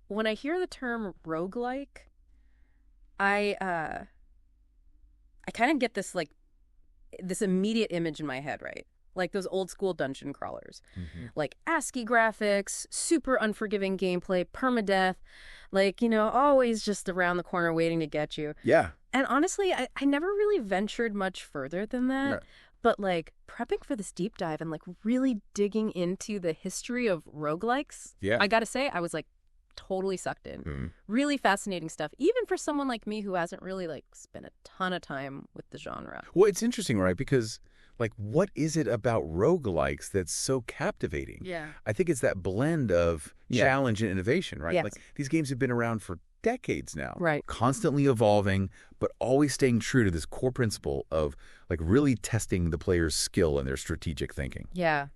When I hear the term roguelike, I kind of get this immediate image in my head, right? Like those old school dungeon crawlers. Like ASCII graphics, super unforgiving gameplay, permadeath, always just around the corner waiting to get you. Yeah. And honestly, I never really ventured much further than that. No. But prepping for this deep dive and really digging into the history of roguelikes, Yeah. I gotta say, I was totally sucked in. Really fascinating stuff, even for someone like me who hasn't really spent a ton of time with the genre. Well, it's interesting, right? Because what is it about roguelikes that's so captivating? Yeah. I think it's that blend of challenge and innovation, right? Yes. These games have been around for decades now. Right. Constantly evolving, but always staying true to this core principle of really testing the player's skill and their strategic thinking. Yeah.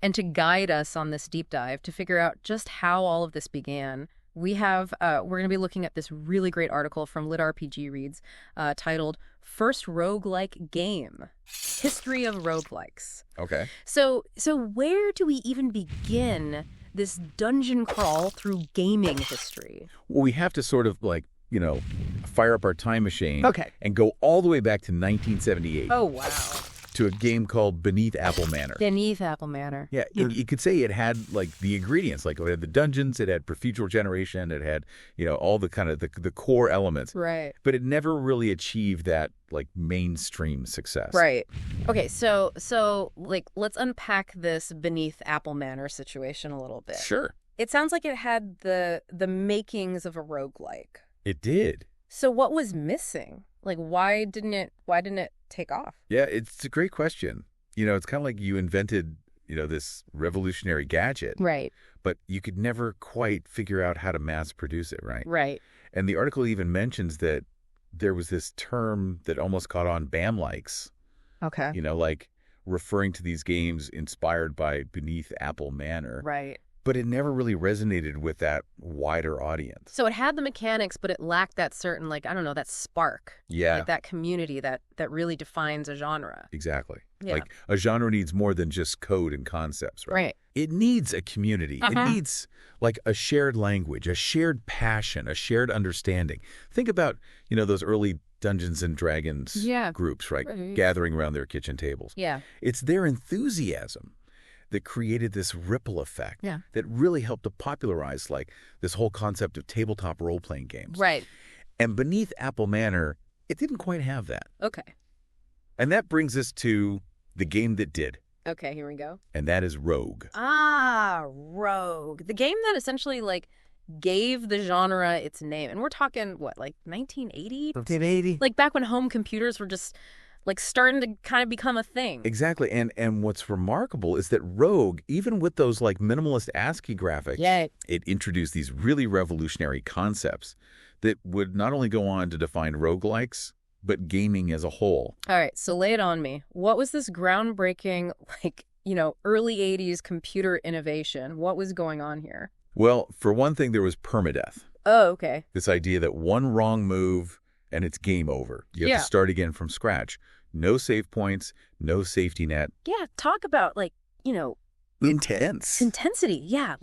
And to guide us on this deep dive, to figure out just how all of this began, we're going to be looking at this really great article from Lit RPG Reads titled First Roguelike Game, History of Roguelikes. Okay. So where do we even begin this dungeon crawl through gaming history? Well, we have to sort of fire up our time machine. Okay. And go all the way back to 1978. Oh, wow. To a game called Beneath Apple Manor. Beneath Apple Manor. Yeah, you could say it had the ingredients, it had the dungeons, it had procedural generation, it had all the kind of the core elements. Right. But it never really achieved that mainstream success. Right. Okay, so let's unpack this Beneath Apple Manor situation a little bit. Sure. It sounds like it had the makings of a roguelike. It did. So what was missing? Why didn't it take off? Yeah, it's a great question. It's kind of like you invented, this revolutionary gadget. Right. But you could never quite figure out how to mass produce it, right? Right. And the article even mentions that there was this term that almost caught on, BAM-likes. Okay. Referring to these games inspired by Beneath Apple Manor. Right. But it never really resonated with that wider audience. So it had the mechanics, but it lacked that certain, that spark. Yeah. That community that really defines a genre. Exactly. Yeah. A genre needs more than just code and concepts, right? Right. It needs a community. It needs a shared language, a shared passion, a shared understanding. Think about, those early Dungeons and Dragons groups, right? Gathering around their kitchen tables. Yeah. It's their enthusiasm that created this ripple effect that really helped to popularize this whole concept of tabletop role-playing games. Right. And Beneath Apple Manor, it didn't quite have that. Okay. And that brings us to the game that did. Okay, here we go. And that is Rogue. Ah, Rogue. The game that essentially gave the genre its name. And we're talking, what, 1980? 1980. Back when home computers were just starting to kind of become a thing. Exactly. And what's remarkable is that Rogue, even with those minimalist ASCII graphics, it introduced these really revolutionary concepts that would not only go on to define roguelikes, but gaming as a whole. All right, so lay it on me. What was this groundbreaking, early 80s computer innovation? What was going on here? Well, for one thing, there was permadeath. Oh, okay. This idea that one wrong move and it's game over. You have to start again from scratch. No save points, no safety net. Yeah, talk about intense. Intensity, yeah.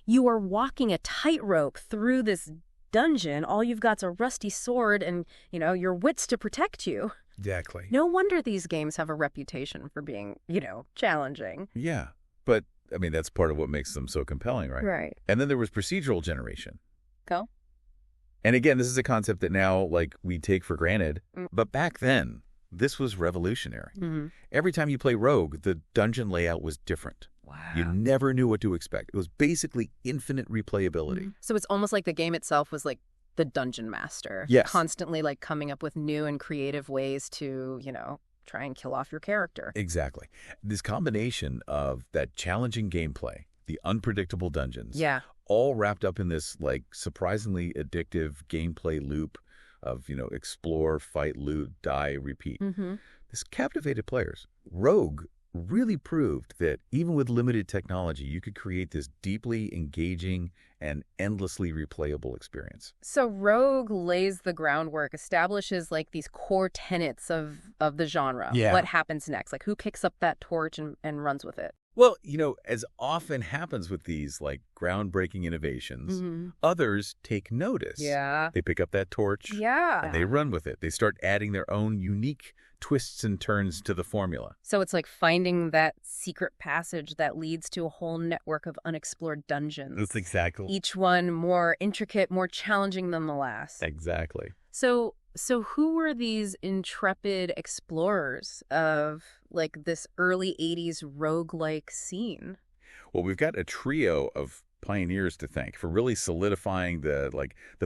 You are walking a tightrope through this dungeon. All you've got's a rusty sword and, your wits to protect you. Exactly. No wonder these games have a reputation for being, challenging. Yeah, but, that's part of what makes them so compelling, right? Right. And then there was procedural generation. Go. And again, this is a concept that now, we take for granted. But back then, this was revolutionary. Every time you play Rogue, the dungeon layout was different. Wow. You never knew what to expect. It was basically infinite replayability. So it's almost like the game itself was the dungeon master. Yes. Constantly coming up with new and creative ways to, try and kill off your character. Exactly. This combination of that challenging gameplay, the unpredictable dungeons, all wrapped up in this surprisingly addictive gameplay loop of, explore, fight, loot, die, repeat. This captivated players. Rogue really proved that even with limited technology, you could create this deeply engaging and endlessly replayable experience. So Rogue lays the groundwork, establishes these core tenets of the genre. Yeah. What happens next? Who picks up that torch and runs with it? Well, as often happens with these, like, groundbreaking innovations, others take notice. Yeah. They pick up that torch. Yeah. And they run with it. They start adding their own unique twists and turns to the formula. So it's like finding that secret passage that leads to a whole network of unexplored dungeons. That's exactly. Each one more intricate, more challenging than the last. Exactly. So who were these intrepid explorers of, like, this early 80s roguelike scene? Well, we've got a trio of pioneers to thank for really solidifying the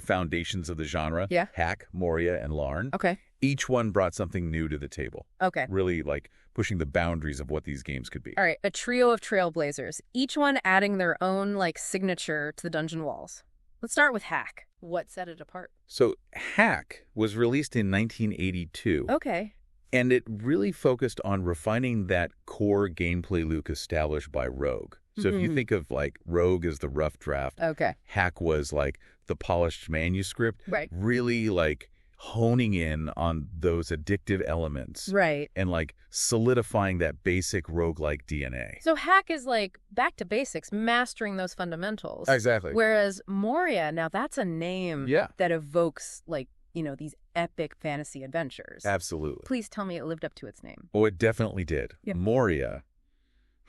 foundations of the genre. Yeah. Hack, Moria, and Larn. Okay. Each one brought something new to the table. Okay. Really, like, pushing the boundaries of what these games could be. All right, a trio of trailblazers, each one adding their own, like, signature to the dungeon walls. Let's start with Hack. What set it apart? So Hack was released in 1982. Okay. And it really focused on refining that core gameplay loop established by Rogue. So if you think of, like, Rogue as the rough draft, Okay. Hack was, like, the polished manuscript. Right. Really, like, honing in on those addictive elements. Right. And, like, solidifying that basic roguelike DNA. So Hack is, like, back to basics, mastering those fundamentals. Exactly. Whereas Moria, now that's a name that evokes, like, these epic fantasy adventures. Absolutely. Please tell me it lived up to its name. Oh, it definitely did. Yeah. Moria,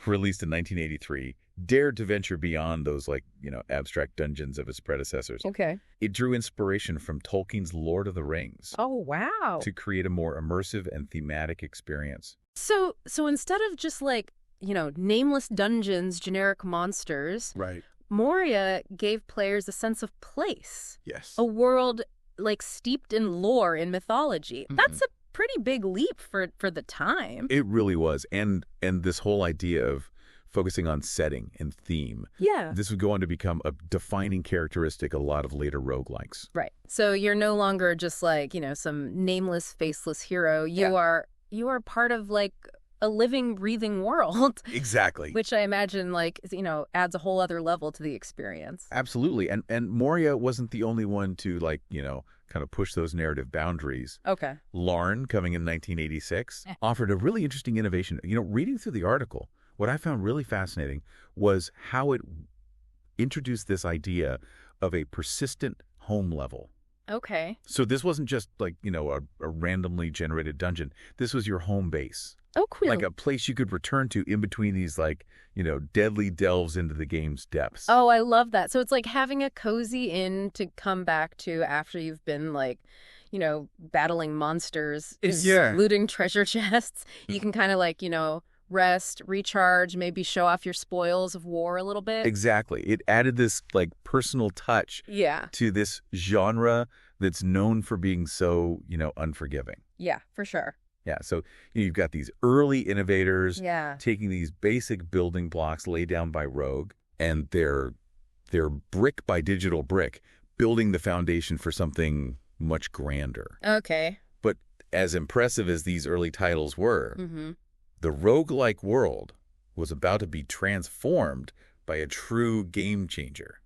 released in 1983, dared to venture beyond those, like, abstract dungeons of its predecessors. Okay. It drew inspiration from Tolkien's Lord of the Rings. Oh, wow. To create a more immersive and thematic experience. So instead of just, like, nameless dungeons, generic monsters, Right. Moria gave players a sense of place. Yes. A world, like, steeped in lore and mythology. That's a pretty big leap for the time. It really was. And this whole idea of focusing on setting and theme. Yeah. This would go on to become a defining characteristic of a lot of later roguelikes. Right. So you're no longer just, like, some nameless, faceless hero. You are part of, like, a living, breathing world. Exactly. Which I imagine, like, adds a whole other level to the experience. Absolutely. And Moria wasn't the only one to, like, kind of push those narrative boundaries. Okay. Larn, coming in 1986, offered a really interesting innovation. Reading through the article, what I found really fascinating was how it introduced this idea of a persistent home level. Okay. So this wasn't just, like, a randomly generated dungeon. This was your home base. Oh, cool. Like a place you could return to in between these, like, deadly delves into the game's depths. Oh, I love that. So it's like having a cozy inn to come back to after you've been, like, battling monsters, looting treasure chests. You can kind of, like, rest, recharge, maybe show off your spoils of war a little bit. Exactly. It added this, like, personal touch to this genre that's known for being so, unforgiving. Yeah, for sure. Yeah, so you've got these early innovators taking these basic building blocks laid down by Rogue, and they're brick by digital brick, building the foundation for something much grander. Okay. But as impressive as these early titles were, the roguelike world was about to be transformed by a true game changer.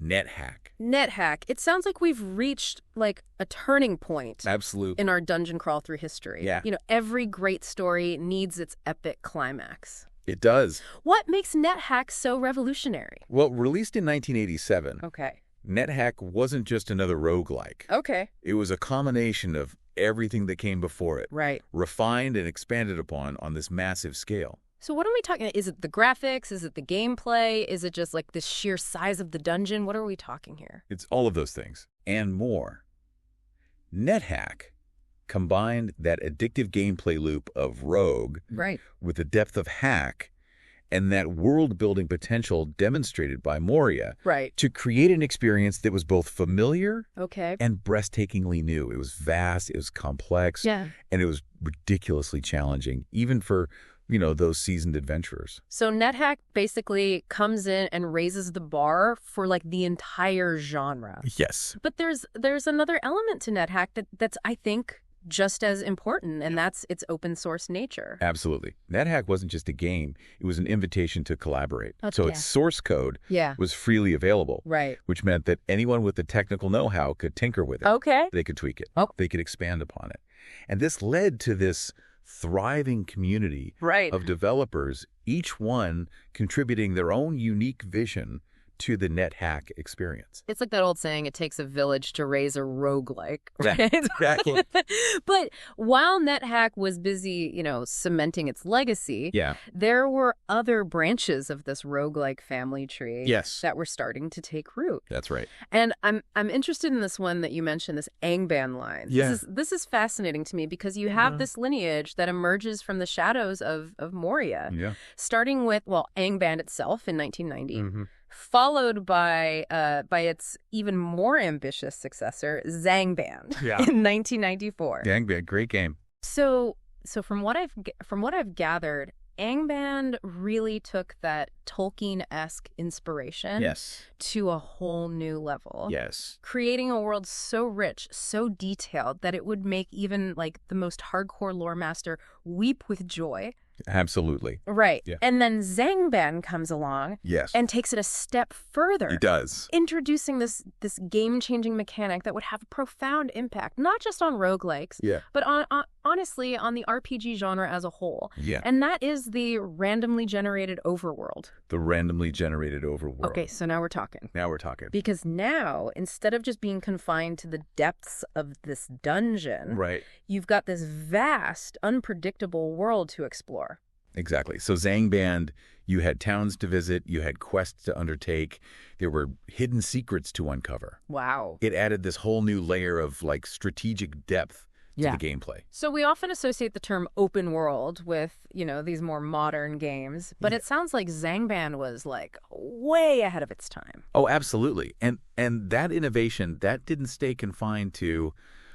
NetHack. NetHack. It sounds like we've reached, like, a turning point. Absolutely. In our dungeon crawl through history. Yeah. Every great story needs its epic climax. It does. What makes NetHack so revolutionary? Well, released in 1987, okay, NetHack wasn't just another roguelike. Okay. It was a combination of everything that came before it. Right. Refined and expanded upon on this massive scale. So what are we talking about? Is it the graphics? Is it the gameplay? Is it just, like, the sheer size of the dungeon? What are we talking here? It's all of those things and more. NetHack combined that addictive gameplay loop of Rogue with the depth of Hack and that world-building potential demonstrated by Moria to create an experience that was both familiar and breathtakingly new. It was vast, it was complex, and it was ridiculously challenging, even for those seasoned adventurers. So NetHack basically comes in and raises the bar for, like, the entire genre. Yes. But there's another element to NetHack that's, I think, just as important, and that's its open source nature. Absolutely. NetHack wasn't just a game. It was an invitation to collaborate. So its source code was freely available, which meant that anyone with the technical know-how could tinker with it. They could tweak it. They could expand upon it. And this led to this thriving community of developers each one contributing their own unique vision to the NetHack experience. It's like that old saying, it takes a village to raise a roguelike, right? Exactly. But while NetHack was busy, cementing its legacy, there were other branches of this roguelike family tree that were starting to take root. That's right. And I'm interested in this one that you mentioned, this Angband line. Yeah. This is fascinating to me because you have this lineage that emerges from the shadows of Moria, starting with, Angband itself in 1990. Followed by its even more ambitious successor, Angband, in 1994. Angband, great game. So from what I've gathered, Angband really took that Tolkien-esque inspiration to a whole new level. Yes. Creating a world so rich, so detailed that it would make even like the most hardcore lore master weep with joy. Absolutely. Right. Yeah. And then Angband comes along and takes it a step further. He does. Introducing this game-changing mechanic that would have a profound impact, not just on roguelikes, but honestly on the RPG genre as a whole. Yeah. And that is the randomly generated overworld. The randomly generated overworld. Okay, so now we're talking. Because now, instead of just being confined to the depths of this dungeon, you've got this vast, unpredictable world to explore. Exactly. So Angband, you had towns to visit, you had quests to undertake, there were hidden secrets to uncover. Wow. It added this whole new layer of like strategic depth to the gameplay. So we often associate the term open world with, these more modern games, but it sounds like Angband was like way ahead of its time. Oh, absolutely. And that innovation, that didn't stay confined to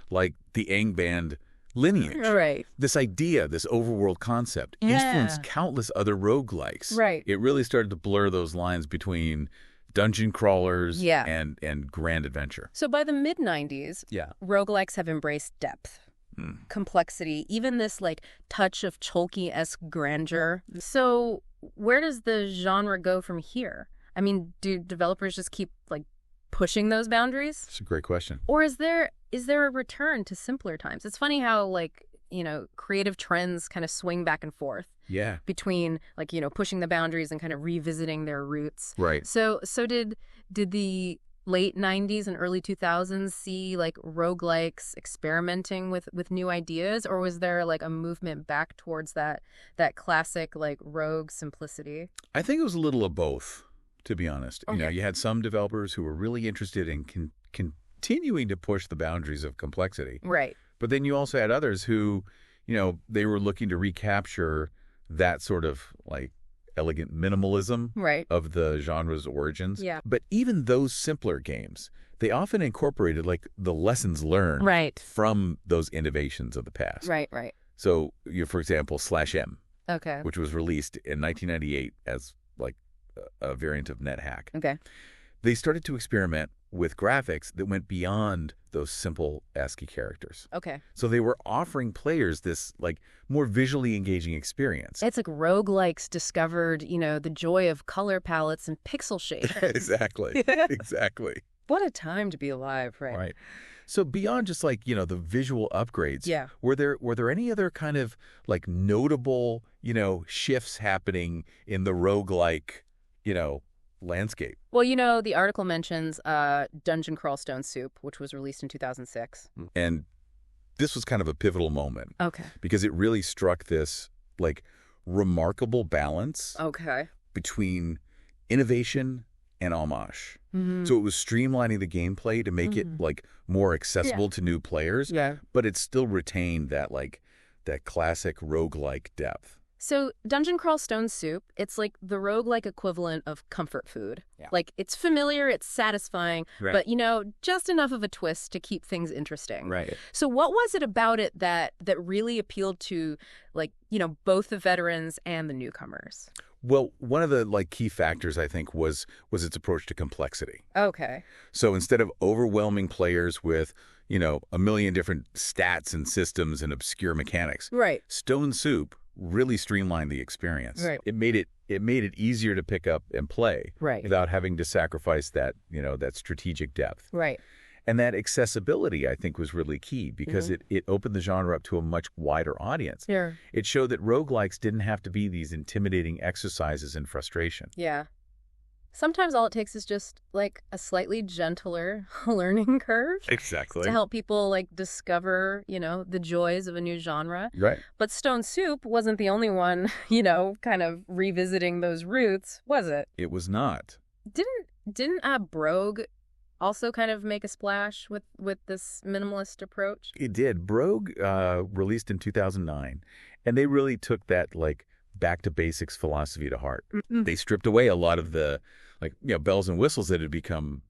like the Angband lineage. Right. This idea, this overworld concept, influenced countless other roguelikes. Right. It really started to blur those lines between dungeon crawlers and grand adventure. So by the mid-90s, roguelikes have embraced depth, complexity, even this like touch of Tolkien-esque grandeur. So where does the genre go from here? I mean, do developers just keep like pushing those boundaries? That's a great question. Or is there a return to simpler times? It's funny how like, creative trends kind of swing back and forth. Yeah. Between like, pushing the boundaries and kind of revisiting their roots. Right. So did the late 90s and early 2000s see like roguelikes experimenting with new ideas, or was there like a movement back towards that classic like rogue simplicity? I think it was a little of both, to be honest. Okay. You had some developers who were really interested in continuing to push the boundaries of complexity. Right. But then you also had others who, they were looking to recapture that sort of like elegant minimalism of the genre's origins. Yeah. But even those simpler games, they often incorporated like the lessons learned from those innovations of the past. Right. So, for example, /M, which was released in 1998 as like a variant of NetHack. Okay. They started to experiment with graphics that went beyond those simple ASCII characters. Okay. So they were offering players this like more visually engaging experience. It's like roguelikes discovered, the joy of color palettes and pixel shade. Exactly. Exactly. What a time to be alive, right? Right. So beyond just like, the visual upgrades, were there any other kind of like notable, shifts happening in the roguelike, landscape? Well, the article mentions Dungeon Crawl Stone Soup, which was released in 2006. And this was kind of a pivotal moment. Okay. Because it really struck this like remarkable balance between innovation and homage. So it was streamlining the gameplay to make it like more accessible to new players, but it still retained that like that classic roguelike depth. So Dungeon Crawl Stone Soup, it's like the roguelike equivalent of comfort food. Yeah. Like, it's familiar, it's satisfying, but, just enough of a twist to keep things interesting. Right. So what was it about it that really appealed to, like, both the veterans and the newcomers? Well, one of the like key factors, I think, was its approach to complexity. Okay. So instead of overwhelming players with, a million different stats and systems and obscure mechanics, Stone Soup really streamlined the experience. Right. It made it easier to pick up and play without having to sacrifice that, that strategic depth. Right. And that accessibility, I think, was really key because it opened the genre up to a much wider audience. Sure. It showed that roguelikes didn't have to be these intimidating exercises in frustration. Yeah. Sometimes all it takes is just, like, a slightly gentler learning curve. Exactly. To help people, like, discover, the joys of a new genre. Right. But Stone Soup wasn't the only one, kind of revisiting those roots, was it? It was not. Didn't Brogue also kind of make a splash with this minimalist approach? It did. Brogue released in 2009, and they really took that, like, back to basics philosophy to heart. They stripped away a lot of the bells and whistles that had become,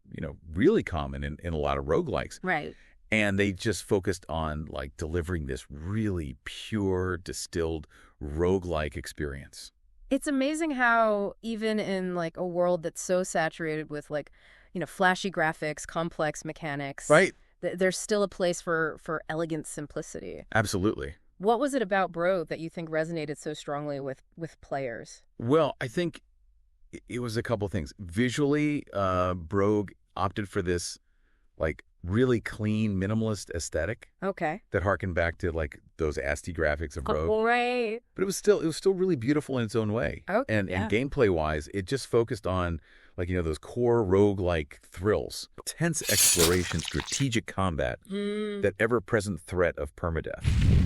really common in a lot of roguelikes. Right. And they just focused on like delivering this really pure, distilled roguelike experience. It's amazing how even in like a world that's so saturated with like, flashy graphics, complex mechanics, right? There's still a place for elegant simplicity. Absolutely. What was it about Brogue that you think resonated so strongly with players? Well, I think it was a couple things. Visually, Brogue opted for this like really clean, minimalist aesthetic. Okay. That harkened back to like those ASCII graphics of Brogue. Oh, right. But it was still really beautiful in its own way. Okay. And gameplay wise, it just focused on like, those core roguelike thrills, tense exploration, strategic combat, that ever-present threat of permadeath.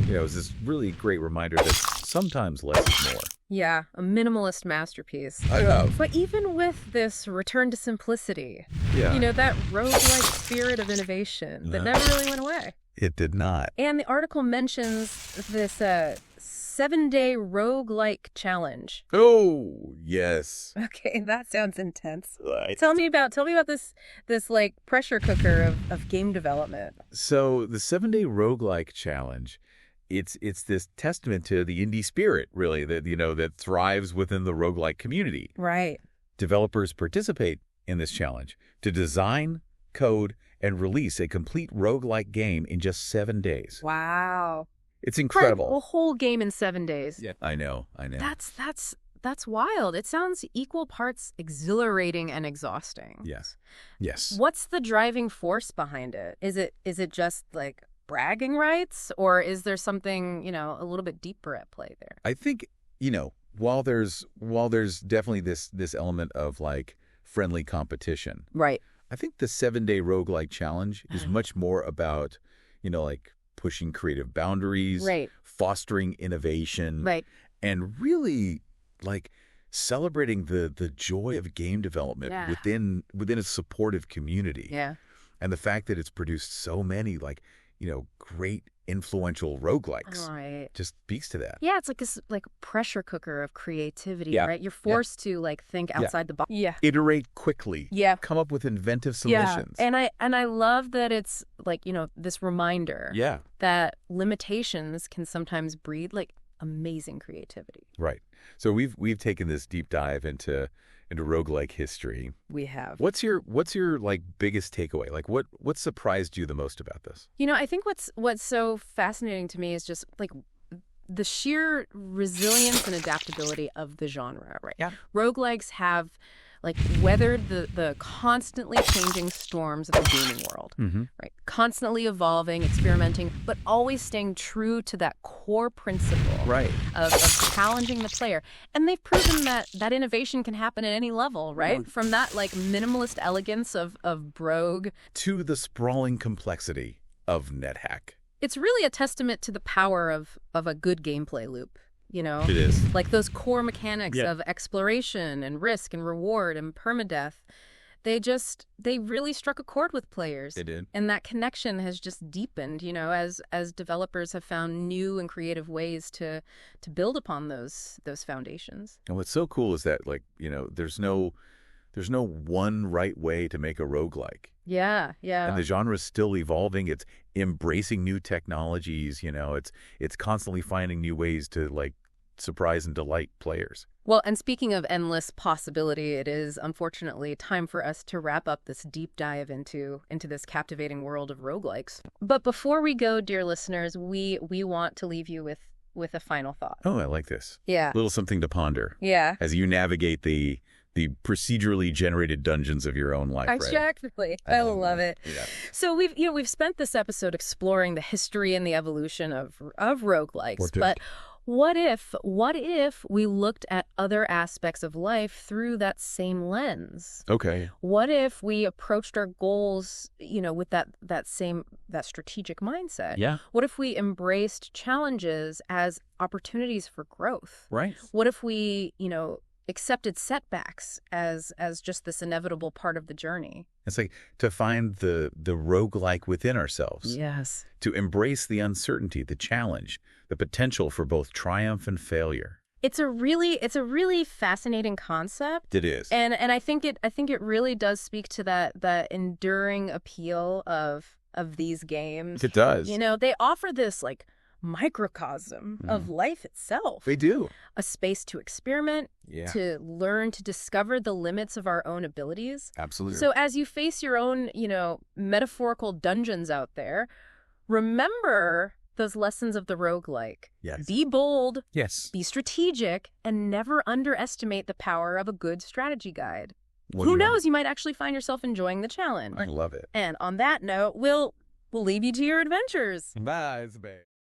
It was this really great reminder that sometimes less is more. Yeah, a minimalist masterpiece. I know. But even with this return to simplicity, yeah. That roguelike spirit of innovation that never really went away. It did not. And the article mentions this 7-day roguelike challenge. Oh, yes. Okay, that sounds intense. Right. Tell me about this like pressure cooker of game development. So the 7-day roguelike challenge, it's this testament to the indie spirit, really, that that thrives within the roguelike community. Right. Developers participate in this challenge to design, code, and release a complete roguelike game in just 7 days. Wow. It's incredible. A whole game in 7 days. Yeah, I know. That's wild. It sounds equal parts exhilarating and exhausting. Yes. What's the driving force behind it? Is it just like bragging rights, or is there something, a little bit deeper at play there? I think, while there's definitely this element of like friendly competition. Right. I think the 7-day roguelike challenge is much more about, like pushing creative boundaries, right, fostering innovation, right, and really like celebrating the joy of game development within a supportive community. Yeah. And the fact that it's produced so many like, great influential roguelikes just speaks to that. Yeah, it's like this like pressure cooker of creativity, right? You're forced to like think outside the box. Yeah. Iterate quickly. Yeah. Come up with inventive solutions. Yeah. And I love that it's like, this reminder that limitations can sometimes breed like amazing creativity. Right. So we've taken this deep dive into roguelike history. We have. What's your like biggest takeaway? Like what surprised you the most about this? I think what's so fascinating to me is just like the sheer resilience and adaptability of the genre, right? Yeah. Roguelikes have like weathered the constantly changing storms of the gaming world, right? Constantly evolving, experimenting, but always staying true to that core principle of challenging the player. And they've proven that innovation can happen at any level, right? From that like minimalist elegance of Brogue to the sprawling complexity of NetHack. It's really a testament to the power of a good gameplay loop. It is. Like those core mechanics of exploration and risk and reward and permadeath. They really struck a chord with players. They did. And that connection has just deepened, as developers have found new and creative ways to build upon those foundations. And what's so cool is that like, there's no one right way to make a roguelike. Yeah. And the genre is still evolving. It's embracing new technologies, it's constantly finding new ways to like surprise and delight players. Well, and speaking of endless possibility, it is unfortunately time for us to wrap up this deep dive into this captivating world of roguelikes. But before we go, dear listeners, we want to leave you with a final thought. Oh, I like this. Yeah. A little something to ponder. Yeah. As you navigate the the procedurally generated dungeons of your own life. Exactly. I love it. Yeah. So we've spent this episode exploring the history and the evolution of roguelikes, but what if we looked at other aspects of life through that same lens? Okay. What if we approached our goals, with that strategic mindset? Yeah. What if we embraced challenges as opportunities for growth? Right. What if we, accepted setbacks as just this inevitable part of the journey? It's like to find the roguelike within ourselves. Yes. To embrace the uncertainty, the challenge, the potential for both triumph and failure. It's a really fascinating concept. It is. And I think it really does speak to that enduring appeal of these games. It does. They offer this microcosm of life itself. They do. A space to experiment, to learn, to discover the limits of our own abilities. Absolutely. So as you face your own, metaphorical dungeons out there, remember those lessons of the roguelike. Yes. Be bold. Yes. Be strategic, and never underestimate the power of a good strategy guide. Who knows? You might actually find yourself enjoying the challenge. I love it. And on that note, we'll leave you to your adventures. Bye, babe.